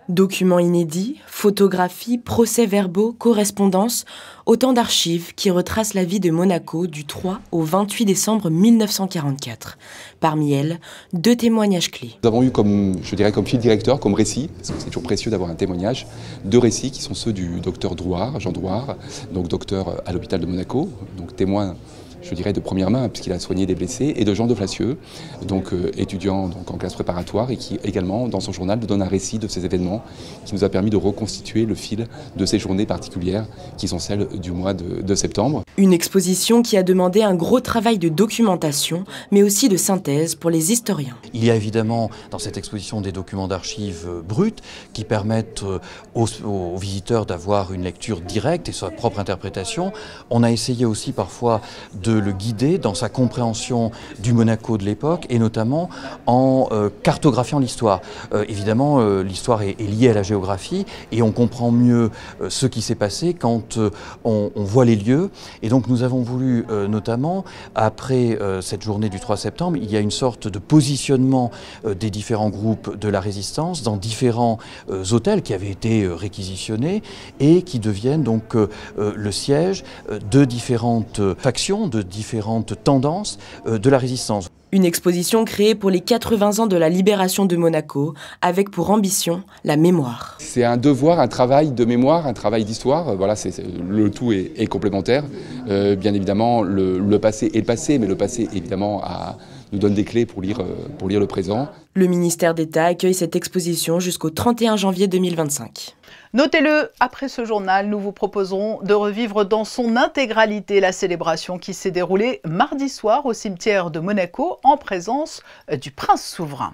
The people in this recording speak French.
Documents inédits, photographies, procès-verbaux, correspondances, autant d'archives qui retracent la vie de Monaco du 3 au 28 décembre 1944. Parmi elles, 2 témoignages clés. Nous avons eu comme fil directeur, comme récit, parce que c'est toujours précieux d'avoir un témoignage, 2 récits qui sont ceux du docteur Drouard, Jean Drouard, donc docteur à l'hôpital de Monaco, donc témoin de première main, puisqu'il a soigné des blessés, et de Jean de Flacieux, donc étudiant en classe préparatoire, et qui également, dans son journal, nous donne un récit de ces événements qui nous a permis de reconstituer le fil de ces journées particulières, qui sont celles du mois de septembre. Une exposition qui a demandé un gros travail de documentation, mais aussi de synthèse pour les historiens. Il y a évidemment dans cette exposition des documents d'archives bruts qui permettent aux visiteurs d'avoir une lecture directe et sa propre interprétation. On a essayé aussi parfois de le guider dans sa compréhension du Monaco de l'époque et notamment en cartographiant l'histoire. Évidemment, l'histoire est liée à la géographie et on comprend mieux ce qui s'est passé quand on voit les lieux. Et donc nous avons voulu notamment, après cette journée du 3 septembre, il y a une sorte de positionnement des différents groupes de la résistance dans différents hôtels qui avaient été réquisitionnés et qui deviennent donc le siège de différentes factions, de différentes tendances de la résistance. Une exposition créée pour les 80 ans de la libération de Monaco, avec pour ambition la mémoire. C'est un devoir, un travail de mémoire, un travail d'histoire. Voilà, le tout est complémentaire. Bien évidemment, le passé est le passé, mais le passé, évidemment, nous donne des clés pour lire le présent. Le ministère d'État accueille cette exposition jusqu'au 31 janvier 2025. Notez-le, après ce journal, nous vous proposons de revivre dans son intégralité la célébration qui s'est déroulée mardi soir au cimetière de Monaco en présence du prince souverain.